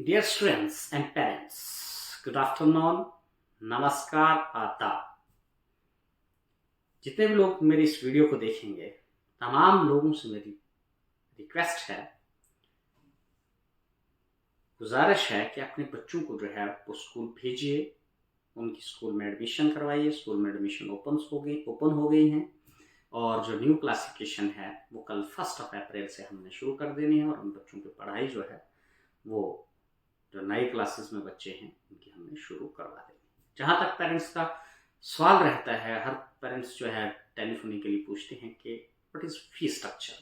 Dear students and parents, good afternoon, नमस्कार, आदाब। जितने भी लोग मेरी इस वीडियो को देखेंगे, तमाम लोगों से मेरी रिक्वेस्ट है, गुजारिश है कि अपने बच्चों को जो है वो स्कूल भेजिए, उनकी स्कूल में एडमिशन करवाइए। स्कूल में एडमिशन ओपन हो गई हैं और जो न्यू क्लासिफिकेशन है वो कल 1 अप्रैल से हमने शुरू कर देनी है और उन बच्चों की पढ़ाई जो है वो जो नए क्लासेस में बच्चे हैं उनकी हमने शुरू करवा देनी। जहाँ तक पेरेंट्स का सवाल रहता है, हर पेरेंट्स जो है टेलीफोनिकली पूछते हैं कि व्हाट इज फीस स्ट्रक्चर।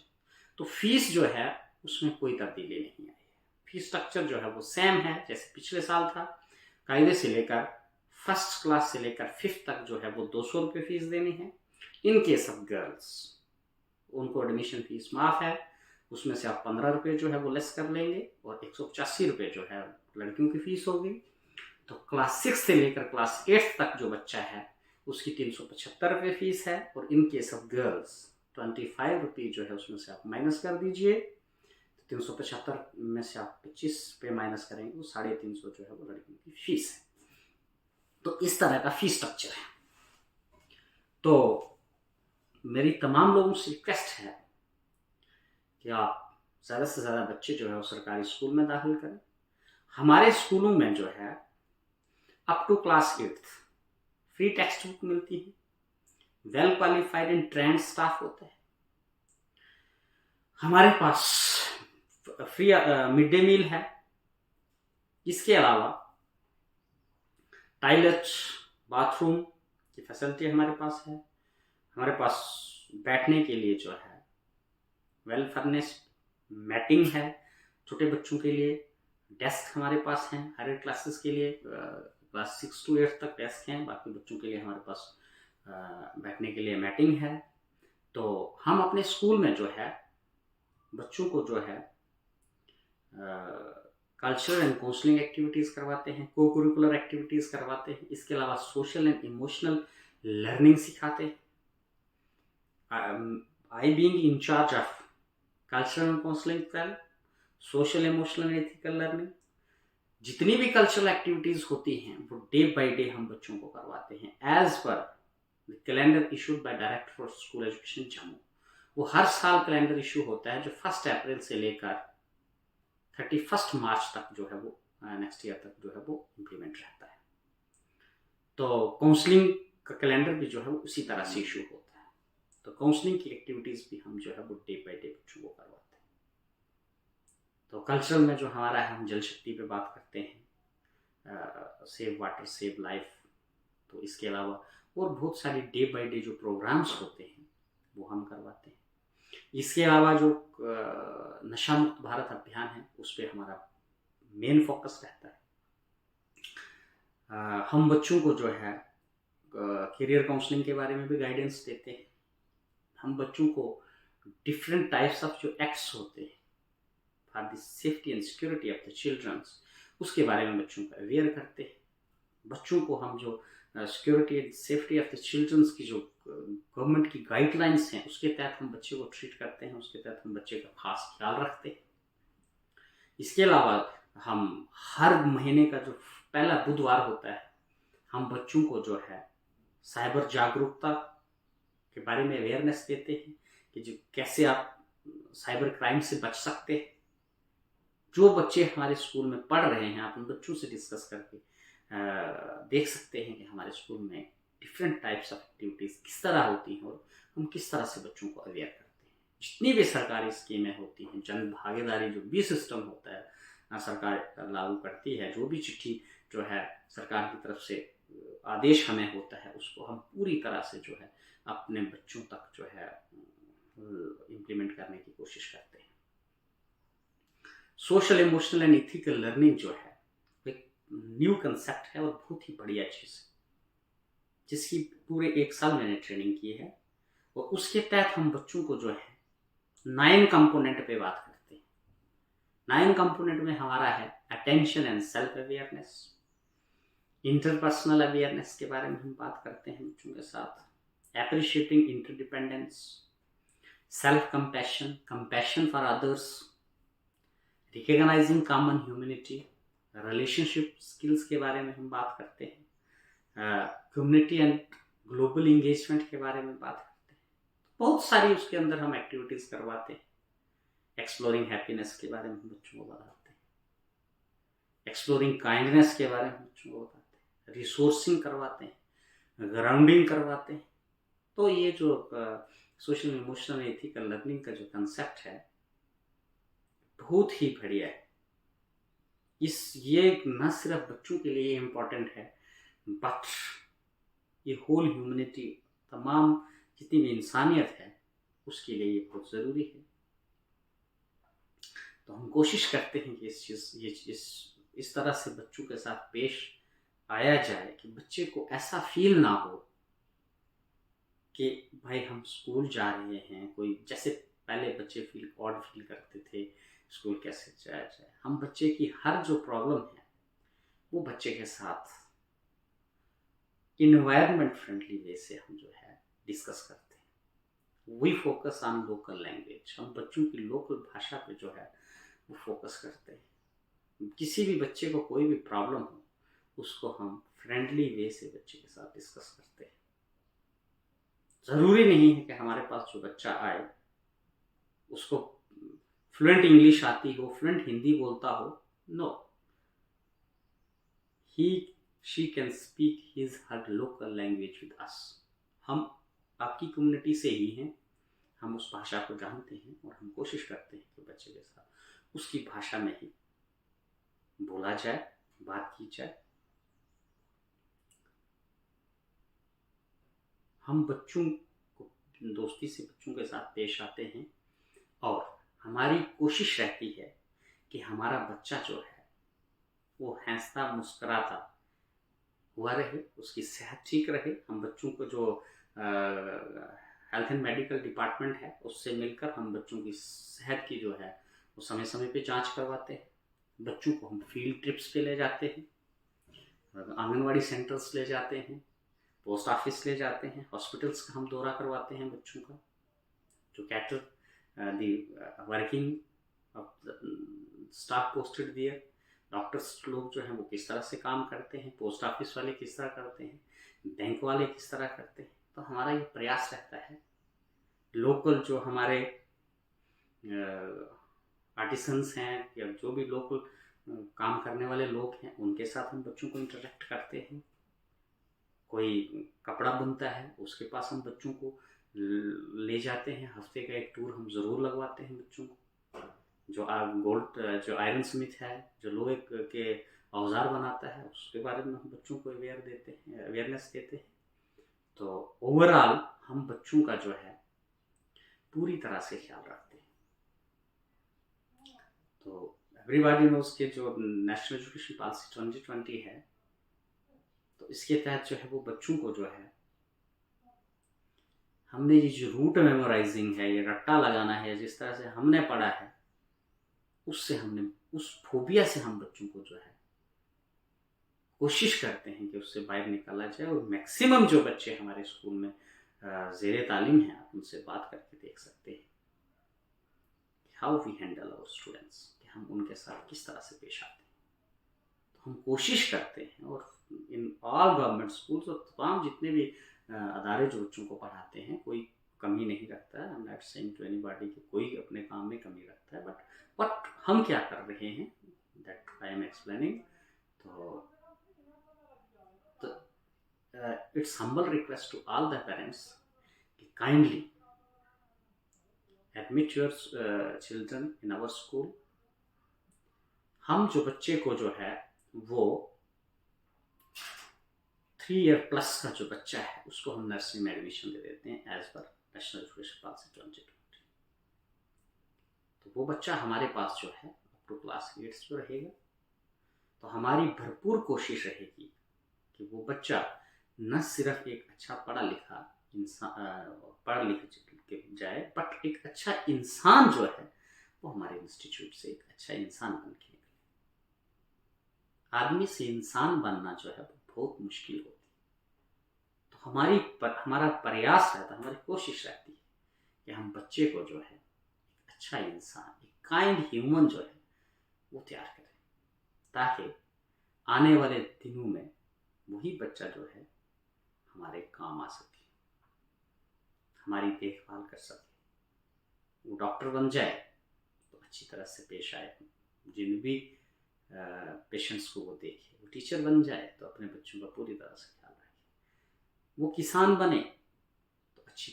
तो फीस जो है उसमें कोई तब्दीली नहीं आई है। फीस स्ट्रक्चर जो है वो सेम है जैसे पिछले साल था। कायदे से लेकर फर्स्ट क्लास से लेकर 5th तक जो है वो 200 रुपये फीस देनी है। इन केस ऑफ गर्ल्स उनको एडमिशन फीस माफ है, उसमें से आप 15 रुपये जो है वो लेस कर लेंगे और 185 रुपये जो है लड़कियों की फीस होगी। तो क्लास 6 से लेकर क्लास 8 तक जो बच्चा है उसकी 375 रुपये फीस है और इन केस ऑफ गर्ल्स 25 रुपये जो है उसमें से आप माइनस कर दीजिए। तो 375 में से आप 25 पे माइनस करेंगे तो 350 जो है वो लड़कियों की फीस है। तो इस तरह का फीस स्ट्रक्चर है। तो मेरी तमाम लोगों से रिक्वेस्ट है कि आप ज़्यादा से ज़्यादा बच्चे जो है वो सरकारी स्कूल में दाखिल करें। हमारे स्कूलों में जो है up to class 8th free text book मिलती है, well qualified and trained staff होता है। हमारे पास फ्री मिड डे मील है। इसके अलावा टॉयलेट, बाथरूम की फैसिलिटी हमारे पास है। हमारे पास बैठने के लिए जो है वेल फर्निश्ड मैटिंग है। छोटे बच्चों के लिए डेस्क हमारे पास हैं। हर एक क्लासेस के लिए क्लास 6 to 8 तक डेस्क हैं। बाकी बच्चों के लिए हमारे पास बैठने के लिए मैटिंग है। तो हम अपने स्कूल में जो है बच्चों को जो है कल्चरल एंड काउंसलिंग एक्टिविटीज़ करवाते हैं, को करिकुलर एक्टिविटीज़ करवाते हैं। इसके अलावा सोशल एंड इमोशनल लर्निंग सिखाते हैं। I being in charge of cultural and counselling cell, social emotional ethical learning, जितनी भी कल्चरल एक्टिविटीज़ होती हैं वो डे बाय डे हम बच्चों को करवाते हैं as per the calendar issued by director for school education Jammu. वो हर साल कैलेंडर इशू होता है जो 1 अप्रैल से लेकर 31 मार्च तक जो है वो नेक्स्ट ईयर तक जो है वो इम्प्लीमेंट रहता है। तो काउंसलिंग का कैलेंडर भी जो है वो उसी तरह से इशू होता है। तो काउंसलिंग की एक्टिविटीज़ भी हम जो है वो डे बाय डे बच्चों को करवाते हैं। तो कल्चरल में जो हमारा है हम जल शक्ति पे बात करते हैं, सेव वाटर सेव लाइफ। तो इसके अलावा और बहुत सारी डे बाय डे जो प्रोग्राम्स होते हैं वो हम करवाते हैं। इसके अलावा जो नशा मुक्त भारत अभियान है उस पर हमारा मेन फोकस रहता है। हम बच्चों को जो है करियर काउंसलिंग के बारे में भी गाइडेंस देते हैं। हम बच्चों को डिफरेंट टाइप्स ऑफ जो एक्ट्स होते हैं for the safety and security of the childrens उसके बारे में बच्चों को अवेयर करते हैं। बच्चों को हम जो security and safety of the childrens की जो गवर्नमेंट की गाइडलाइंस हैं उसके तहत हम बच्चे को ट्रीट करते हैं, उसके तहत हम बच्चे का खास ख्याल रखते हैं। इसके अलावा हम हर महीने का जो पहला बुधवार होता है हम बच्चों को जो है साइबर जागरूकता के बारे में अवेयरनेस देते हैं कि जो कैसे आप साइबर क्राइम से बच सकते हैं। जो बच्चे हमारे स्कूल में पढ़ रहे हैं आप उन बच्चों से डिस्कस करके देख सकते हैं कि हमारे स्कूल में डिफरेंट टाइप्स ऑफ एक्टिविटीज़ किस तरह होती हैं और हम किस तरह से बच्चों को अवेयर करते हैं। जितनी भी सरकारी स्कीमें होती हैं, जन भागीदारी जो भी सिस्टम होता है सरकार लागू करती है, जो भी चिट्ठी जो है सरकार की तरफ से आदेश हमें होता है उसको हम पूरी तरह से जो है अपने बच्चों तक जो है इम्प्लीमेंट करने की कोशिश करते हैं। Social emotional and ethical learning जो है एक न्यू कंसेप्ट है और बहुत ही बढ़िया चीज़ है जिसकी पूरे 1 साल मैंने ट्रेनिंग की है और उसके तहत हम बच्चों को जो है 9 कंपोनेंट पे बात करते हैं। 9 कंपोनेंट में हमारा है attention and self awareness, interpersonal awareness के बारे में हम बात करते हैं बच्चों के साथ, appreciating interdependence, self compassion, compassion for others, recognizing common humanity, relationship skills के बारे में हम बात करते हैं, कम्युनिटी एंड ग्लोबल इंगेजमेंट के बारे में बात करते हैं। बहुत सारी उसके अंदर हम एक्टिविटीज करवाते हैं। एक्सप्लोरिंग हैप्पीनेस के बारे में हम बच्चों को बताते हैं, एक्सप्लोरिंग काइंडनेस के बारे में बच्चों को बताते हैं, रिसोर्सिंग करवाते हैं, ग्राउंडिंग करवाते हैं। तो ये जो सोशल इमोशनल एथिकल लर्निंग का जो कंसेप्ट है बहुत ही बढ़िया है। ये न सिर्फ बच्चों के लिए इम्पोर्टेंट है, बट ये होल ह्यूमनिटी, तमाम जितनी भी इंसानियत है उसके लिए ये बहुत ज़रूरी है। तो हम कोशिश करते हैं कि इस तरह से बच्चों के साथ पेश आया जाए कि बच्चे को ऐसा फील ना हो कि भाई हम स्कूल जा रहे हैं, कोई जैसे पहले बच्चे ऑड फील करते थे स्कूल कैसे जाया जाए। हम बच्चे की हर जो प्रॉब्लम है वो बच्चे के साथ इन्वायरमेंट फ्रेंडली वे से हम जो है डिस्कस करते हैं। We focus on local language, हम बच्चों की लोकल भाषा पे जो है वो फोकस करते हैं। किसी भी बच्चे को कोई भी प्रॉब्लम हो उसको हम फ्रेंडली वे से बच्चे के साथ डिस्कस करते हैं। ज़रूरी नहीं है कि हमारे पास जो बच्चा आए उसको फ्लुएंट इंग्लिश आती हो, फ्लुएंट हिंदी बोलता हो। No, she can speak his her local language with us। हम आपकी कम्युनिटी से ही हैं, हम उस भाषा को जानते हैं और हम कोशिश करते हैं कि बच्चे के साथ उसकी भाषा में ही बोला जाए, बात की जाए। हम बच्चों को दोस्ती से बच्चों के साथ पेश आते हैं और हमारी कोशिश रहती है कि हमारा बच्चा जो है वो हंसता मुस्कुराता हुआ रहे, उसकी सेहत ठीक रहे। हम बच्चों को जो हेल्थ एंड मेडिकल डिपार्टमेंट है उससे मिलकर हम बच्चों की सेहत की जो है वो समय समय पे जांच करवाते हैं। बच्चों को हम फील्ड ट्रिप्स पे ले जाते हैं, आंगनवाड़ी सेंटर्स ले जाते हैं, पोस्ट ऑफिस ले जाते हैं, हॉस्पिटल्स का हम दौरा करवाते हैं बच्चों का, जो cater the working staff posted there, doctors लोग जो हैं वो किस तरह से काम करते हैं, पोस्ट ऑफिस वाले किस तरह करते हैं, बैंक वाले किस तरह करते हैं। तो हमारा ये प्रयास रहता है लोकल जो हमारे आर्टिसंस हैं या जो भी लोकल काम करने वाले लोग हैं उनके साथ हम बच्चों को इंटरेक्ट करते हैं। कोई कपड़ा बुनता है उसके पास हम बच्चों को ले जाते हैं, हफ्ते का एक टूर हम ज़रूर लगवाते हैं बच्चों को। जो आयरन स्मिथ है, जो लोहे के औजार बनाता है, उसके बारे में हम बच्चों को अवेयरनेस देते हैं। तो ओवरऑल हम बच्चों का जो है पूरी तरह से ख्याल रखते हैं। तो एवरीबॉडी नोज के जो नेशनल एजुकेशन पॉलिसी 2020 है, तो इसके तहत जो है वो बच्चों को जो है हमने ये जो रूट मेमोराइजिंग है, ये रट्टा लगाना है, जिस तरह से हमने पढ़ा है उससे हमने उस फोबिया से हम बच्चों को जो है कोशिश करते हैं कि उससे बाहर निकाला जाए। और मैक्सिमम जो बच्चे हमारे स्कूल में ज़ेरे तालीम हैं, आप उनसे बात करके देख सकते हैं how we handle our students, कि हम उनके साथ किस तरह से पेश आते हैं। तो हम कोशिश करते हैं, और इन ऑल गवर्नमेंट स्कूल्स और तमाम जितने भी अदारे जो बच्चों को पढ़ाते हैं, कोई कमी नहीं रखता है। I am not saying to anybody कि कोई अपने काम में कमी रखता है, बट हम क्या कर रहे हैं दैट आई एम एक्सप्लेनिंग। तो it's humble request to all the parents कि kindly admit your children in our school. हम जो बच्चे को जो है वो 3 ईयर प्लस का जो बच्चा है उसको हम नर्सरी में एडमिशन दे देते हैं एज पर नेशनल एजुकेशन पॉलिसी 2020। तो वो बच्चा हमारे पास जो है अप टू क्लास 8 जो रहेगा। तो हमारी भरपूर कोशिश रहेगी कि वो बच्चा न सिर्फ एक अच्छा पढ़ा लिखा जाए, बट एक अच्छा इंसान जो है वो हमारे इंस्टीट्यूट से एक अच्छा इंसान बन के निकले। आदमी से इंसान बनना जो है बहुत मुश्किल होती है। तो हमारा प्रयास रहता है, हमारी कोशिश रहती है कि हम बच्चे को जो है एक अच्छा इंसान, एक काइंड ह्यूमन जो है वो तैयार करें, ताकि आने वाले दिनों में वही बच्चा जो है हमारे काम आ सके, हमारी देखभाल कर सके, वो डॉक्टर बन जाए तो अच्छी तरह से पेश आए, जिन भी पेशेंट्स को वो देखे, वो टीचर बन जाए तो अपने बच्चों का पूरी तरह से ख्याल रखे, वो किसान बने तो अच्छी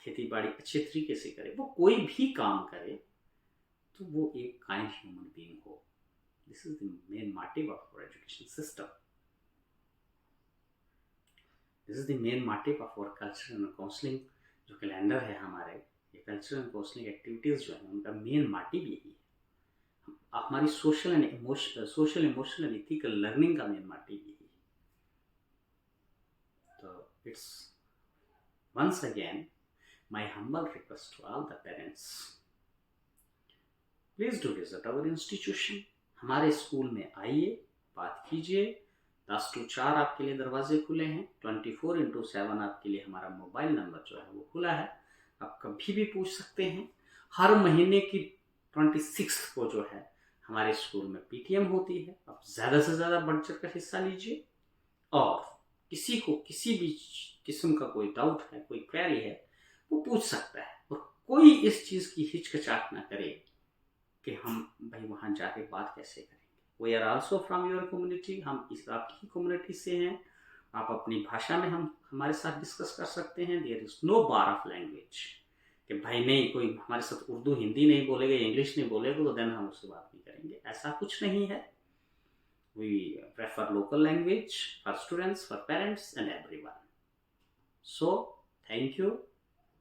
खेती बाड़ी अच्छे तरीके से करे, वो कोई भी काम करे तो वो एक काइंड ह्यूमन बीइंग हो। This is the main motive of our education system. This is the main motive of our culture and counselling जो कैलेंडर है हमारे, ये कल्चर एंड काउंसलिंग एक्टिविटीज जो है उनका मेन मोटिव यही है। हमारी social emotional and ethical learning का मेन मोटिव यही है। तो it's once again my humble request to all the parents, please do visit our institution। हमारे स्कूल में आइए, बात कीजिए। 10 to 4 आपके लिए दरवाजे खुले हैं, 24/7 आपके लिए हमारा मोबाइल नंबर जो है वो खुला है, आप कभी भी पूछ सकते हैं। हर महीने की 26 को जो है हमारे स्कूल में पीटीएम होती है, आप ज़्यादा से ज़्यादा बढ़ चढ़ कर हिस्सा लीजिए, और किसी को किसी भी किस्म का कोई डाउट है, कोई क्वेरी है, वो पूछ सकता है, और कोई इस चीज़ की हिचकिचाहट ना करे कि हम भाई वहाँ जाके बात कैसे करेंगे। We are also from your community, हम इस आपकी कम्युनिटी से हैं, आप अपनी भाषा में हमारे साथ डिस्कस कर सकते हैं। There is no bar of language कि भाई नहीं, कोई हमारे साथ उर्दू हिंदी नहीं बोलेगा, इंग्लिश नहीं बोलेगा तो देन हम उससे बात नहीं करेंगे, ऐसा कुछ नहीं है। We prefer local language for students, for parents and everyone. So, thank you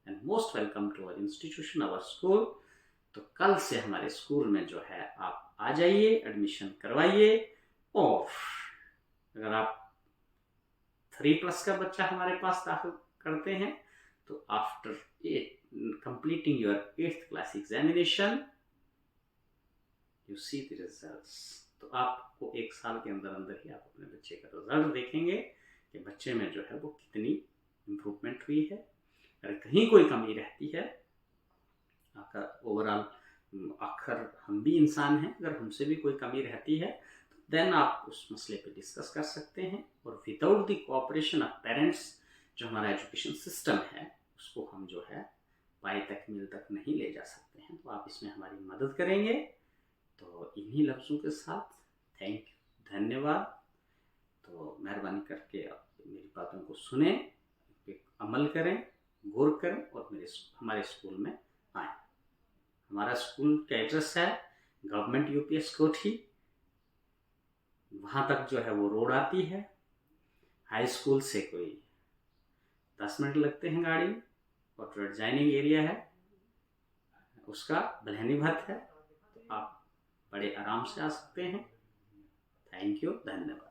and most welcome to our institution, our school। तो कल से हमारे स्कूल में जो है आप आ जाइए, एडमिशन करवाइए, और अगर आप 3+ का बच्चा हमारे पास दाखिल करते हैं तो after completing your 8th class examination you see the results। तो आपको 1 साल के अंदर अंदर ही आप अपने बच्चे का रिजल्ट देखेंगे कि बच्चे में जो है वो कितनी इम्प्रूवमेंट हुई है। अगर कहीं कोई कमी रहती है, ओवरऑल आखिर हम भी इंसान हैं, अगर हमसे भी कोई कमी रहती है तो देन आप उस मसले पे डिस्कस कर सकते हैं, और without the cooperation of parents जो हमारा एजुकेशन सिस्टम है उसको हम जो है पाए तक मील तक नहीं ले जा सकते हैं। तो आप इसमें हमारी मदद करेंगे। तो इन्हीं लफ्ज़ों के साथ थैंक यू, धन्यवाद। तो मेहरबानी करके आप मेरी बातों को सुने, अमल करें, गौर करें, और हमारे स्कूल में आएँ। हमारा स्कूल का एड्रेस है गवर्नमेंट यूपीएस कोठी, वहाँ तक जो है वो रोड आती है। हाई स्कूल से कोई 10 मिनट लगते हैं गाड़ी, और जो एडजाइनिंग एरिया है उसका बल्हनी भत्त है, तो आप बड़े आराम से आ सकते हैं। थैंक यू, धन्यवाद।